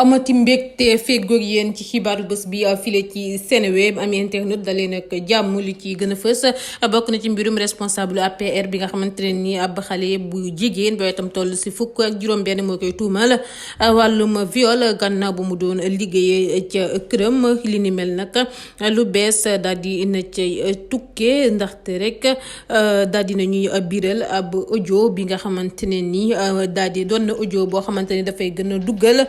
amati mbégte feggoog yéen ci xibaaru bés bi file ci Seneweb am internet dalee nag jàmm li ci gën a fës bokk na ci mbirum responsable APR bi nga xamante ne ni ab xale bu jigéen ba itam toll si fukk ak juróom-benn moo koy tuumal wàllum viol gannaaw bu mu doon liggéeyee ca këram li ni mel nag lu bees daal di na cay tukkee ndaxte rek daal di nañuy biral ab audio bi nga xamante ne ni daal di doon na audio boo xamante ne dafay gën a duggal.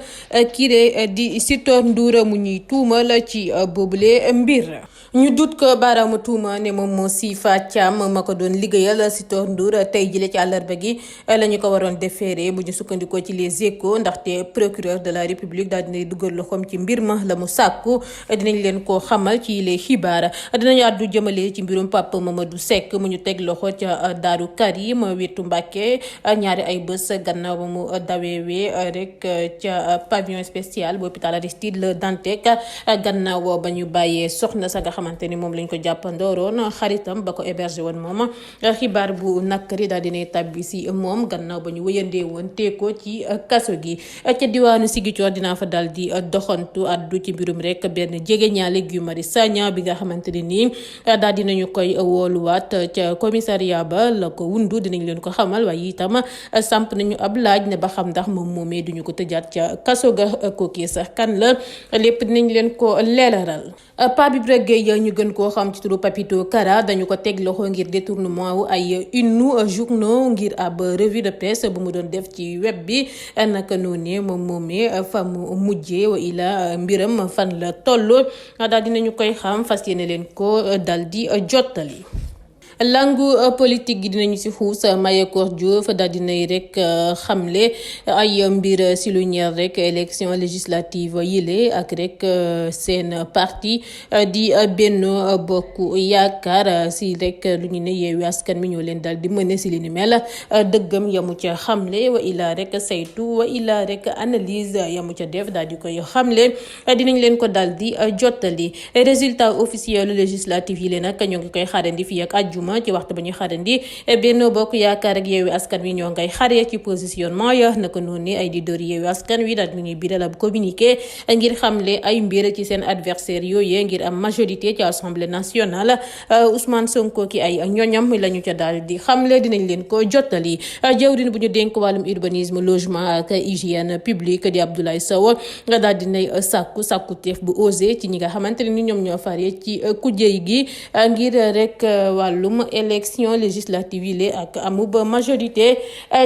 Kii di Sitor Ndour mu ñuy tuumal ci boobule mbir ñu dut ko baaraamu tuuma ne moom moo Sifa Thiam ma ko doon liggéeyal Sitor Ndour tey jile ci àllarba gi la ñu ko waroon déféré bu ñu sukkandikoo ci les Échos ndaxte procureur de la République daal dinay dugal loxoom ci mbir ma la mu sàkku dinañ leen koo xamal ci les xibaar dinañu àddu jëmale ci mbirum Pape Mamadou Seck mu ñu teg loxo ca Daaru Karim wetu Mbàkke ñaari ay bés gannaaw ba mu daweewee rek ca pavillon spécial bu hôpital Aristide Le Dantec gannaaw ba ñu bàyyee soxna sa nga xamante ni moom lañ ko jàppandooroon xaritam ba ko hébergé woon moom xibaar bu nakkari daal dinay tàbbi si moom gannaaw ba ñu wëyandee woon teekoo ci kaso gi ca diwaanu Ziguinchor dinaa fa dal di doxantu addu ci mbirum rek benn jege ñaale Guy Marius Sagna bi nga xamante ne nii daal dinañu koy wooluwaat ca commissariat ba la ko wundu dinañ leen ko xamal waaye itam samp nañu ab laaj ne ba xam ndax moom moomee duñu ko tëjaat ca kaso ga kooki sax kan la lépp dinañ leen ko leeraral. Pape Ibra Gueye ñu gën koo xam ci turu Papito Kara dañu ko teg loxo ngir détournement wu ay une journaux ngir ab revue de presse bu mu doon def ci web bi naka noonee moom moomee fa mu mujjee wa ila mbiram fan la toll daal dinañu koy xam fas yéene leen ko dal di jottali. langu politique gi dinañu ci xuus Mayakor Diouf daal dinay rek xamle ay mbir si lu ñeel rek élection législative yile ak rek seen parti di Benno Bokk Yaakaar si rek lu ñu ne Yewwi Askan Wi ñoo leen daal di mëne si li ni mel dëggam yamu ca xamle wa ila rek saytu wa ila rek analyse yamu ca def daal di koy xamle dinañ leen ko daal di jottali résultat officiel législative yile nag ñoo ngi koy xaarandi fii ak àjjuma ci waxtu ba ñuy xarandi Benno Bokk Yaakaar ak Yewwi Askan Wi ñoo ngay xaree ci positionnement ya naka noonu ay leader Yewwi Askan Wi daal nañuy biral ab communiqué ngir xamle ay mbir ci seen adversaire yooyee ngir am majorité ci assemblée nationale Ousmane Sonko ki ay ñoñam la ñu ca daal di xamle dinañ leen ko jottali jawrin bu ñu dénk wàllum urbanisme logement ak hygiène publique di Abdoulaye Sow daal dinay sàkku teef bu osé ci ñi nga xamante ne ni ñoom ñoo faree ci kujjey gi ngir rek wàllum élection législative yi ak amub majorité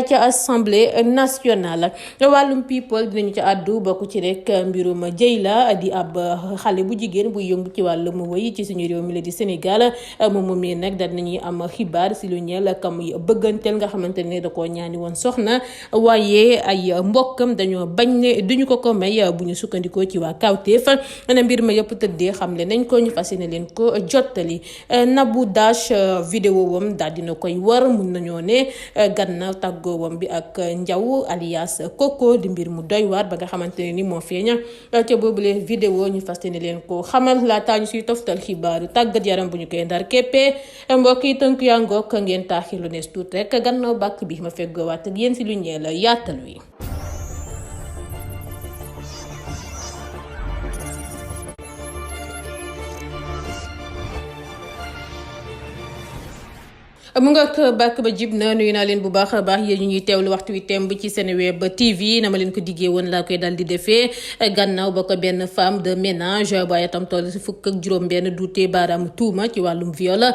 ca assemblée nationale wàllum people dinañu ca àddu bokk ci rek mbirum Dieyla di ab xale bu jigéen buy yëngu ci wàllum woy ci suñu réew mi la di Sénégal moom mii nag daal nañuy am xibaar si lu ñeel kam bëgganteel nga xamante ne da koo ñaani woon soxna waaye ay mbokkam dañoo bañ ne duñu ko may bu ñu sukkandikoo ci waa Kawtef na mbir ma yëpp tëddee xamle nañ ko ñu fas yéene leen ko jottali Nabou Dash vidéo wam daal dina koy war mun nañoo ne gannaaw tàggoowam bi ak Njaw alias Koko di mbir mu doy waar ba nga xamante ne ni moo feeña ca boobule vidéo ñu fas yéene leen ko xamal laataa ñu siy toftal xibaaru tàggat yaram bu ñu koy ndar képpee mbokk yi tënk yaa ngoog ngeen taaxilu nees tuut rek gannaaw bàkk bi ma feggoowaat ak yéen si lu ñeel yaatal wi. mu nga ak bàkk ba jib na nuyu naa leen bu baax a baax yéen ñu ñuy teewlu waxtu wi temb ci Seneweb TV na ma leen ko diggee woon laa koy dal di defee gannaaw ba ko benn femme de ménage waaye tam toll si fukk ak juróom-benn duutee baaraamu tuuma ci wàllum viol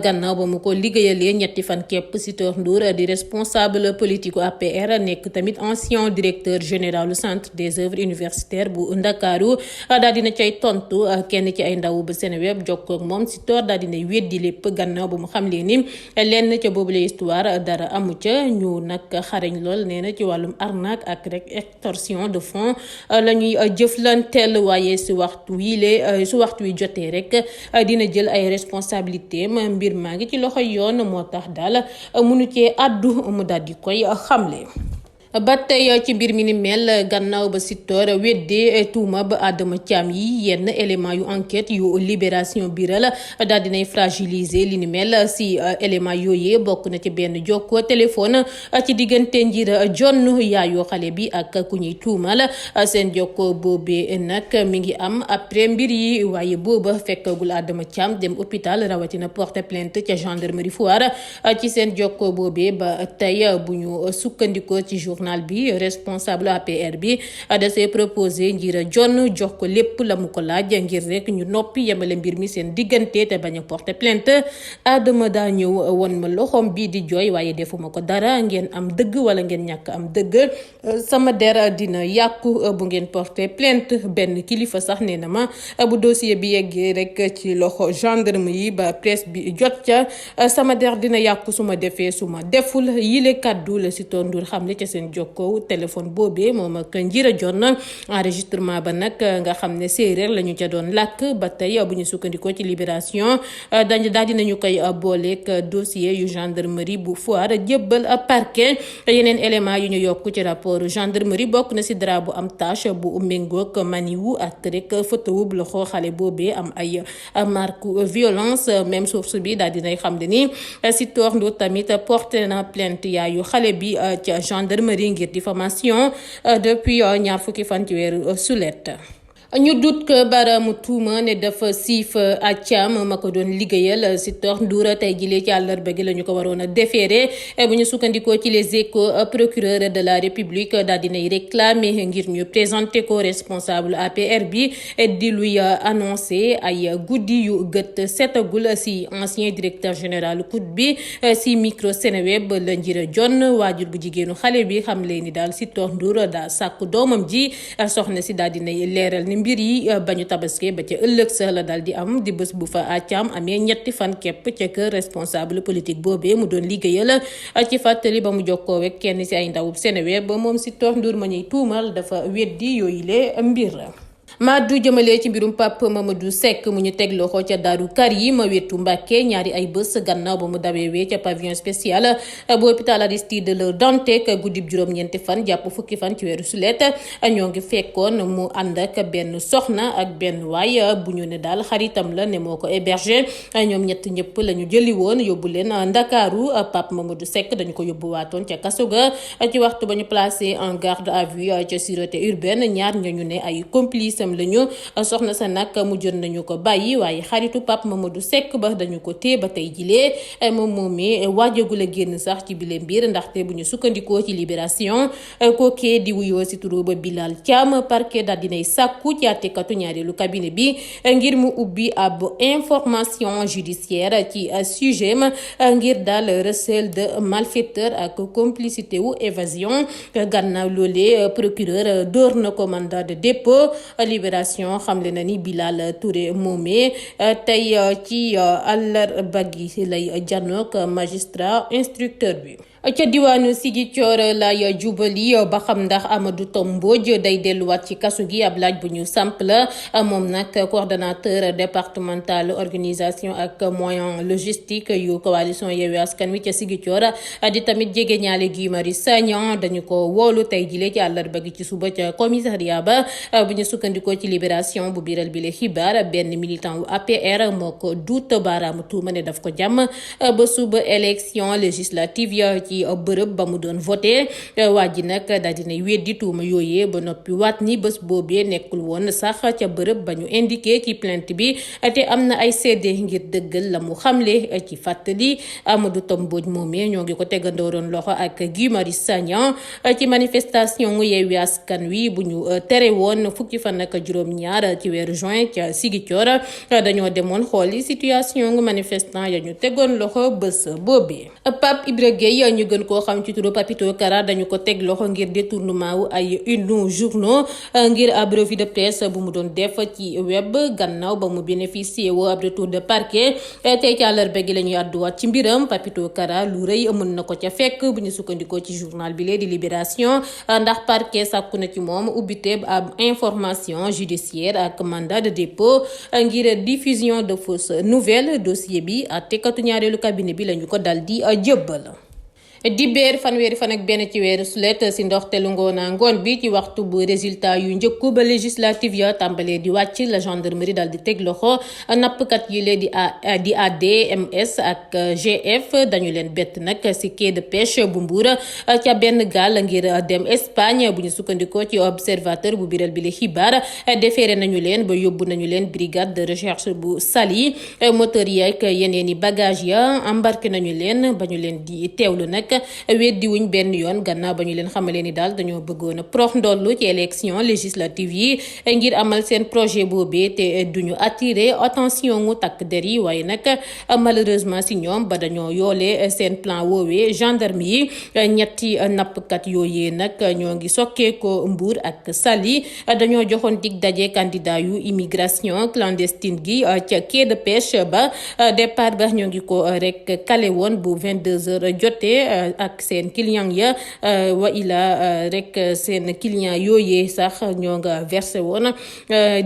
gannaaw ba mu ko liggéeyalee ñetti fan képp Sitor Ndour di responsable politique APR nekk tamit ancien directeur général du centre des œuvres universitaires bu Ndakaaru daal dina cay tontu kenn ci ay ndaw ba Seneweb jokkoo ak moom Sitor daal dina weddi lépp gannaaw ba mu xamle ni lenn ca boobu la histoire dara amu ca ñu nag xarañ lool nee na ci wàllum arnaque ak rek extorsion de fonds la ñuy jëflanteel waaye su waxtu wi jotee rek dina jël ay responsabilité mbir maa ngi ci loxo yoon moo tax daal mënu cee àddu mu daal di koy xamle. ba tey ci mbir mi ni mel gannaaw ba Sitor weddee tuuma ba Adama Thiam yi yenn élément yu enquête yu libération biral daal dinay fragiliser li ni mel si élément yooyee bokk na ci benn jokkoo téléphone ci diggante Njira Jonn yaayu xale bi ak ku ñuy tuumal seen jokkoo boobee nag mi ngi am après mbir yi waaye booba fekkagul Adama Thiam dem hôpital rawatina porter plainte ca gendarmerie Foire ci seen jokkoo boobee ba tey bu ñu sukkandikoo ci journal bi responsable APR bi da see proposé Njira Jonn jox ko lépp la mu ko laaj ngir rek ñu noppi yemale mbir mi seen diggante te bañ a porter plainte. Adama daa ñëw won ma loxoom bii di jooy waaye defuma ko dara, ngeen am dëgg wala ngeen ñàkk am dëgg sama der dina yàqu bu ngeen porter plainte. benn kilifa sax nee na ma bu dossier bi yeggee rek ci loxo gendarme yi ba presse bi jot ca sama der dina yàqu su ma defee su ma deful. yile kàddu la Sitor Ndour xamle ca seen jokkoo téléphone boobee moom ak Njira Jonn. enregistrement ba nag nga xam ne séeréer la ñu ca doon làkk ba tey bu ñu sukkandikoo ci libération daal dinañu koy booleeg dossier yu gendarmerie bu Foire jébbal parquet. yeneen élément yu ñu yokk ci rapport gendarmerie bokk na si drap bu am tache bu méngoog maniwu ak rek photo wu loxo xale boobee am ay marque violence. même source bi daal dinay xam ne ni Sitor Ndour tamit porté na plainte yaayu xale bi ca gendarmerie ngir diffamation depuis ñaar fukki fan ci weeru sulet. ñu dut ko baaraamu tuuma ne dafa siif Thiam ma ko doon liggéeyal Sitor Ndour tey jii ci àllarba gi la ñu ko waroon a déféré bu ñu sukkandikoo ci les échos. procureur de la république daal dinay réclamer ngir ñu présenter ko responsable APR bi di luy annoncé ay guddi yu gët setagul si ancien directeur général COUD bi si micro Seneweb la Njira Jonn waajur bu jigéenu xale bi xam leen ni daal Sitor Ndour daa sàkku doomam ji soxna si daal dinay leeral ni mbir yi bañu tabaske ba ca ëllëg sa la dal di am di bés bu fa Thiam amee ñetti fan képp ca kër responsable politique boobee mu doon liggéeyal. ci fàttali ba mu jokkoo ak kenn si ay ndawub Seneweb ba moom Sitor Ndour ma ñuy tuumal dafa weddi yooyu le mbir. Maddu jëmale ci mbirum Pape Mamadou Seck mu ñu teg loxo ca Daaru Karim wetu Mbàkke ñaari ay bés gannaaw ba mu daweewee ca pavillon spécial bu hôpital Aristide Le Dantec guddib juróom-ñeenti fan jàpp fukki fan ci weeru sulet. ñoo ngi fekkoon mu ànd ak benn soxna ak benn waay bu ñu ne daal xaritam la ne moo ko hébergé. ñoom ñett ñëpp la ñu jëli woon yóbbu leen Ndakaaru. Pape Mamadou Seck dañu ko yóbbu waatoon ca kaso ga ci waxtu ba ñu placé en garde à vue ca sûreté urbaine. ñaar ñu ne ay complice lañu. soxna sa nag mujjoon nañu ko bàyyi waaye xaritu Pape Mamadou Seck ba dañu ko téye ba tey jilee moom moomee waajagul a génn sax ci bile mbir ndaxte bu ñu sukkandikoo ci libération kookee di wuyoo si turu ba Bilal Thiam parquet daal dinay sàkku ci àttekatu ñaareelu cabinet bi ngir mu ubbi ab information judiciaire ci sujet ma ngir daal recel de malfaiteur ak complicité wu évasion. gannaaw loolee procureur door na ko mandat de dépôt. libération xamle na ni Bilal Touré moomee tey ci àllarba gi lay janook magistrat instructeur bi. ca diwaanu Ziguinchor lay jubali ba xam ndax Amadou Tom Mbodj day delluwaat ci kasu gi ab laaj bu ñu samp la moom nag coordonnateur départemental organisation ak moyen logistique yu coalition Yewwi Askan Wi ca Ziguinchor di tamit jege ñaale Guy Marius Sagna dañu ko woolu tey jile ci àllarba gi ci suba ca commissariat ba bu ñu sukkandikoo ci libération bu biral bi le xibaar benn militant wu APR moo ko duut baaraamu tuuma ne daf ko jàmm ba suba élection législative ci bërëb ba mu doon voté. waa ji nag daal dinay weddi tuuma yooyee ba noppi waat ni bés boobee nekkul woon sax ca bërëb ba ñu indiqué ci plainte bi te am na ay seede ngir dëggal la mu xamle. ci fàttali Amadou Tom Mbodj moomee ñoo ngi ko tegandooroon loxo ak Guy Marius Sagna ci manifestation Yewwi Askan Wi bu ñu tere woon fukki fan ak juróom-ñaar ci weeru juin ca Ziguinchor. dañoo demoon xooli situation manifestant ya ñu tegoon loxo bés boobee. Pape Ibra Gueye ñu gën koo xam ci turu Papito Kara dañu ko teg loxo ngir détournement wu ay une journaux ngir ab revue de presse bu mu doon def ci web gannaaw ba mu bénéficié woo ab retour de parquet. tey ci àllarba gi la ñuy àdduwaat ci mbiram Papito Kara lu rëy mën na ko ca fekk bu ñu sukkandikoo ci journal bi lee di Libération ndax parquet sàkku na ci moom ubbiteeb ab information judiciaire ak mandat de dépôt ngir diffusion de fausses nouvelles. dossier bi àttekatu ñaareelu cabinet bi lañu ko dal di jëbbal. dibéer fanweeri fan ak benn ci weeru sulet si ndoxtelu ngoon bi ci waxtu bu résultat yu njëkku ba législative ya tàmbalee di wàcc la gendarmerie daal di teg loxo nappkat yi lee di ADMS ak GF dañu leen bett nag si quai de pêche bu Mbour ca benn gaal ngir dem Espagne bu ñu sukkandikoo ci observateur bu biral bi la xibaar déféré nañu leen ba yóbbu nañu leen brigade de recherche bu Saly moteur yeeg yeneen i bagage ya embarqué nañu leen ba ñu leen di teewlu nag weddi wuñ benn yoon gannaaw ba ñu leen xamalee ni daal dañoo bëggoon a prox ndollu ci élection législative yi ngir amal seen projet boobee te duñu attirer attention gu takk der yi waaye nag malheureusement si ñoom ba dañoo yoole seen plan woowee gendarme yi ñetti nappkat yooyee nag ñoo ngi sokkee ko Mbour ak Saly dañoo joxoon dig daje candidat yu immigration clandestine gi ca quai de pêche ba départ ba ñoo ngi ko rek kale woon bu 22h jotee ak seen client ya wa ila rek seen client yooyee sax ñoo nga versé woon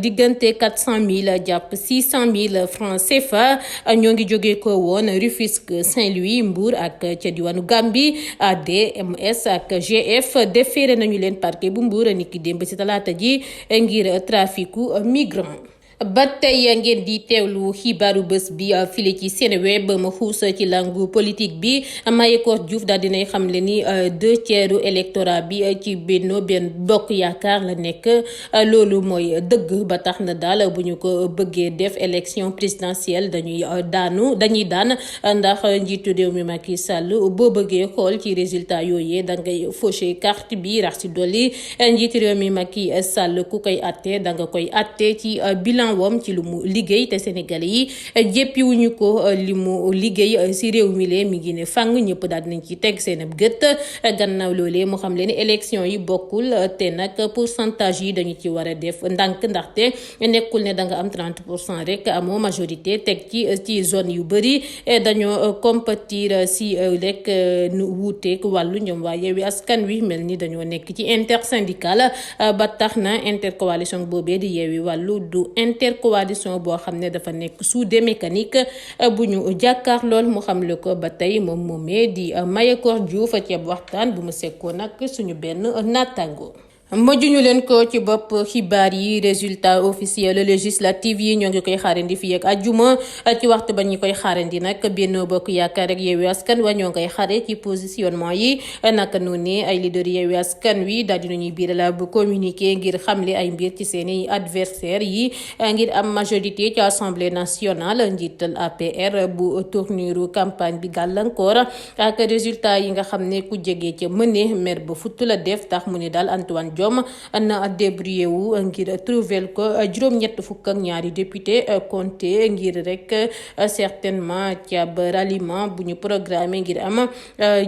diggante 400 000 jàpp 600 000 francs CFA ñoo ngi jógee ko woon Rufisque Saint-Louis Mbour ak ca diwaanu Gambie ADMS ak GF déféré nañu leen parquet bu Mbour niki démb ci talaata ji ngir traficu migrant. ba tey ngeen di teewlu xibaaru bés bi file ci Seneweb ma xuus ci langue politique bi Mayekor Diouf daal dinay xamle ni 2/3 électorat bi ci Benno Bokk Yaakaar la nekk loolu mooy dëgg ba tax na daal bu ñu ko bëggee def élection présidentielle dañuy daan ndax njiitu réew mi Macky Sall boo bëggee xool ci résultat yooyee da ngay fauché carte bi rax ci dolli njiitu réew mi Macky Sall ku koy atte da nga koy atte ci bilan wom ci lu mu liggéey te Sénégalais yi jéppiwuñu ko li mu liggéey si réew mi lee mi ngi ne fang ñëpp daal dinañ ci teg seen gët gannaaw loolee mu xam leen élection yi bokkul te nag pourcentage yi dañu ci war a def ndànk ndaxte nekkul ne da nga am 30% rek amoo majorité teg ci zone yu bëri dañoo compétir si rek nu wuuteeg wàllu ñoom waa Yewwi Askan Wi mel ni dañoo nekk ci intersyndical ba tax na intercoalition boobee di Yewwi Wàllu du intercoalition boo xam ne dafa nekk sous des mécaniques bu ñu jàkkaar lool mu xam le ko ba tey moom moomee di Mayekor Diouf ci ab waxtaan bu mu sekkoo nag suñu benn naataango. mojjuñu leen ko ci bopp xibaar yi résultat officiel législative yi ñoo ngi koy xaarandi fii ak àjjuma ci waxtu ba ñu koy xaarandi nag Benno Bokk Yaakaar ak Yewwi Askan Wi ñoo ngay xare ci positionnement yi naka noonu ay leader Yewwi Askan Wi daal dinañuy biiral bu communiqué ngir xamle ay mbir ci seeni adversaire yi ngir am majorité ci assemblée nationale njiital APR bu tournure campagne bi gàllankoor ak résultat yi nga xam ne ku jege ca mëne mer ba futt la def tax mu ne daal Antoine Diome na débrouillé wu ngir trouver ko juróom-ñett fukk ak ñaari député compté ngir rek certainement ci ab ralliement bu ñu programmé ngir am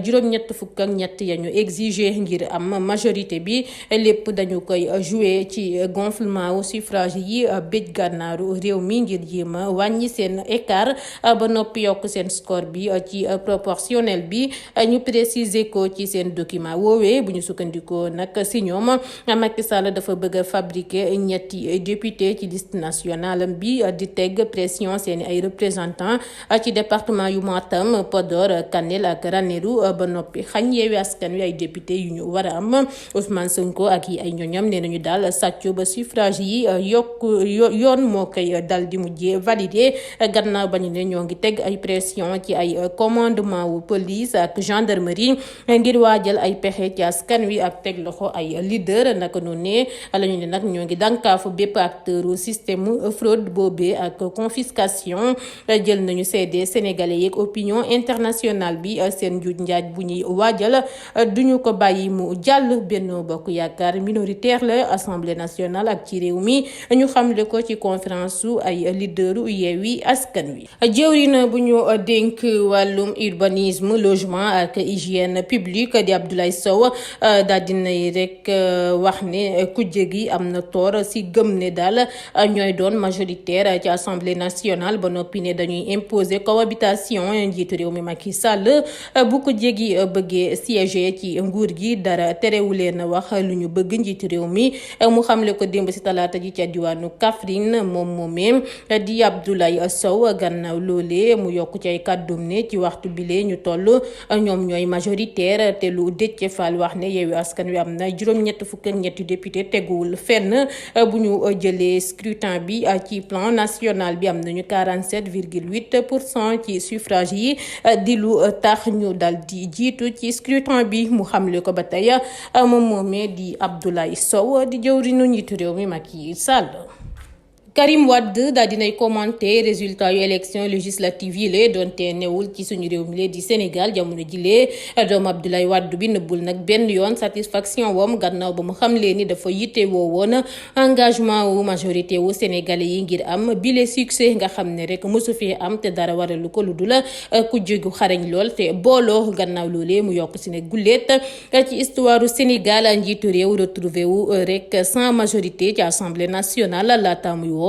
juróom-ñett fukk ak ñett ya ñu exigé ngir am majorité bi lépp dañu koy joué ci gonflement au suffrage yi béj gànnaaru réew mi ngir jéem a wàññi seen écart ba noppi yokk seen score bi ci proportionnel bi ñu préciser ko ci seen document woowee bu ñu sukkandikoo nag si ñoom Macky Sall dafa bëgg a fabriquer ñetti député ci liste nationale bi di teg pression seeni ay représentants ci département yu Matam Podor Kanel ak Ranérou ba noppi xañ Yewwi Askan Wi ay député yu ñu war a am Ousmane Sonko ak yi ay ñoñam nee nañu daal sàcco ba suffrage yi yoon moo koy dal di mujjee validé gannaaw ba ñu ne ñoo ngi teg ay pression ci ay commandement wu police ak gendarmerie ngir waajal ay pexe ci askan wi ak teg loxo ay leader naka noonu ne la ñu ne nag ñoo ngi dànkaafu bépp acteur système fraude boobee ak confiscation jël nañu seede sénégalais yeeg opinion internationale bi seen njuuj njaaj bu ñuy waajal duñu ko bàyyi mu jàll. Benno Bokk Yaakaar minoritaire la assemblée nationale ak ci réew mi ñu xamle ko ci conférence su ay leaderu Yewwi Askan Wi. jëwriñ bu ñu dénk wàllum urbanisme logement ak hygiène publique di Abdoulaye Sow daal dinay rek wax ne kujje gi am na toor si gëm ne daal ñooy doon majoritaire ci assemblée nationale ba noppi ne dañuy imposer cohabitation njiitu réew mi Macky Sall bu kujje gi bëggee siéger ci nguur gi dara terewu leen wax lu ñu bëgg njiitu réew mi mu xamle ko démb si talaata ji ca diwaanu Kaffrine moom moomee di Abdoulaye Sow gannaaw loolee mu yokk ci ay kàddum ne ci waxtu bile ñu toll ñoom ñooy majoritaire te lu Déthié Fall wax ne Yewwi Askan Wi am na juróom-ñett fukk ak ñetti député teguwul fenn bu ñu jëlee scrutin bi ci plan national bi am nañu 47,8% ci suffrage yi di lu tax ñu dal di jiitu ci scrutin bi mu xamle ko ba tey moom moomee di Abdoulaye Sow di jëwriñu njiitu réew mi Macky Sall. Karim Wade daal dinay commenté résultat yu élection législative yi lee doonte newul ci suñu réew mi lee di Sénégal jamono jilee doomu Abdoulaye Wade bi nëbbul nag benn yoon satisfaction wam gannaaw ba mu xamlee ni dafa yitte woo woon engagement wu majorité wu sénégalais yi ngir am bile succès nga xam ne rek mosu fee am te dara waralu ko lu dul ku jógu xarañ lool te booloo gannaaw loolee mu yokk si ne gulleet ci histoire u Sénégal njiitu réew retrouvé wu rek sans majorité ci assemblée nationale laata muy woo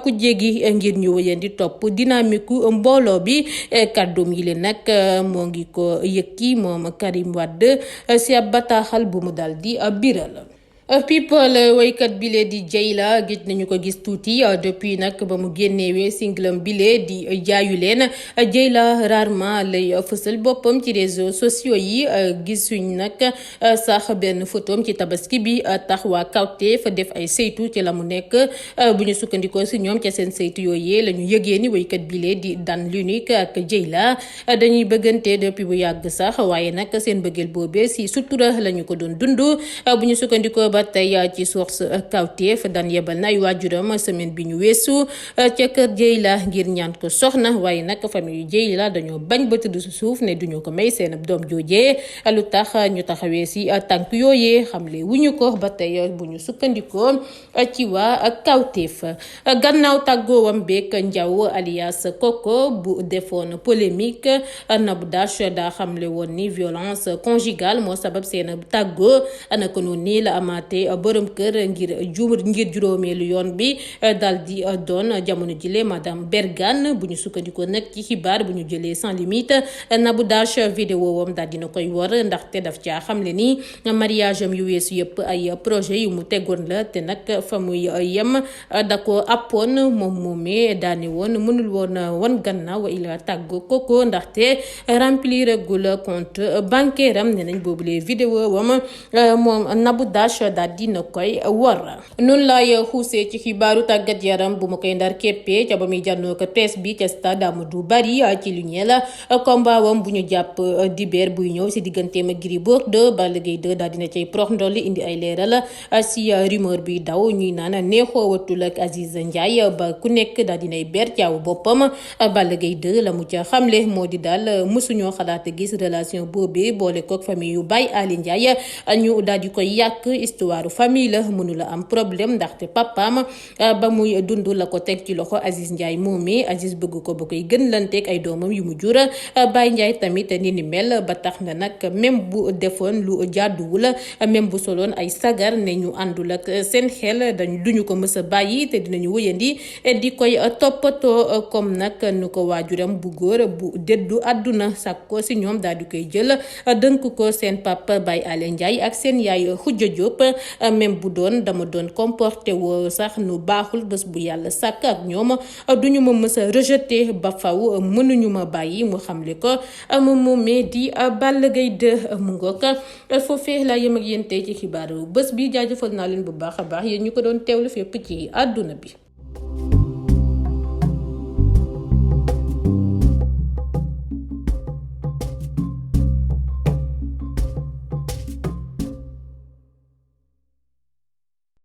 ku jégi ngir ñu wëyandi topp dynamique mbooloo bi kàddum yi leen nag moo ngi ko yëkki moom Karim Wade si ab bataaxal bu mu dal di biral. People woykat bile di Dieyla gëj nañu ko gis tuuti depuis nag ba mu génnewee singlam bile di jaayu leen Dieyla rarement lay fësal boppam ci réseaux sociaux yi gisuñ nag sax benn photom ci tabaski bi tax waa Kawtef fa def ay saytu ci la mu nekk bu ñu sukkandikoo si ñoom ca seen saytu yooyee la ñu yëgee ni woykat bile di Dan l'Unique ak Dieyla dañuy bëggante depuis bu yàgg sax waaye nag seen bëggeel boobee si sutura la ñu ko doon dund bu ñu sukkandikoo ba tey ci source Kawtef Dan yebal na ay waajuram semaine bi ñu weesu ca kër Dieyla ngir ñaan ko soxna waaye nag famille yu Dieyla dañoo bañ ba tëdd su suuf ne duñu ko may seen doom joojee lu tax ñu taxawee si tànk yooyee xamle wuñu ko ba tey bu ñu sukkandikoo ci waa Kawtef gannaaw tàggoowam beeg Njaw alias Koko bu defoon polémique Nabou Dash daa xamle woon ni violence conjugale moo sabab seen tàggoo naka noonu nii la amaat te borom kër ngir juróomeelu yoon bi dal di doon jamono jile madame Bergane bu ñu sukkandikoo nag ci xibaar bu ñu jëlee sans limite Nabou Dash vidéo wam daal dina koy war ndaxte daf caa xamle ni mariage am yu weesu yëpp ay projet yu mu tegoon la te nag fa muy yem da ko appoon moom moomee daane woon mënul woon wan gannaaw ila tàgg koko ndaxte remplir gul compte bancaire am ne nañ boobulee vidéo wam moom Nabou Dash daal dina koy war noonu laay xuusee ci xibaaru tàggat yaram bu ma koy ndar képpee ca ba muy jànnoo ko presse bi ca stade Amadou Barry ci lu ñeel combat wam bu ñu jàpp dibeer buy ñëw si digganteem ak Gris Bordeaux Balla Gaye 2 daal dina cay prox ndolli indi ay leeral si rumeur bi daw ñuy naan neexoo watul ak Aziz Ndiaye ba ku nekk daal dinay ber caawu boppam Balla Gaye 2 la mu ca xamle moo di daal mësuñoo xalaat gis relation boobee boole kook famille yu Baye Ali Ndiaye ñu daal di koy yàq histoire famille la mënula am problème ndaxte papaam ba muy dund la ko teg ci loxo Aziz Ndiaye moomee Aziz bëgg ko ba koy gën lanteeg ay doomam yu mu jur Baye Ndiaye tamit ni mel ba tax na nag même bu defoon lu jàdduwul même bu soloon ay sagar ne ñu àndul ak seen xel duñu ko mës a bàyyi te dinañu wëyandi di koy toppatoo comme nag nu ko waajuram bu góor bu dëddu àdduna sàkk ko si ñoom daal di koy jël dënk ko seen papa Baye Ale Ndiaye ak seen yaay Khoudia Diop même bu doon dama doon comporté woo sax nu baaxul bés bu yàlla sàkk ak ñoom duñu ma mës a rejeté ba faw mënuñu ma bàyyi mu xamle ko moom moomee di Balla Gaye 2 mu ngoog foofee laa yem ak yéen tey ci xibaaru bés bi jaajëfal naa leen bu baax a baax yéen ñu ko doon teewlu fépp ci àdduna bi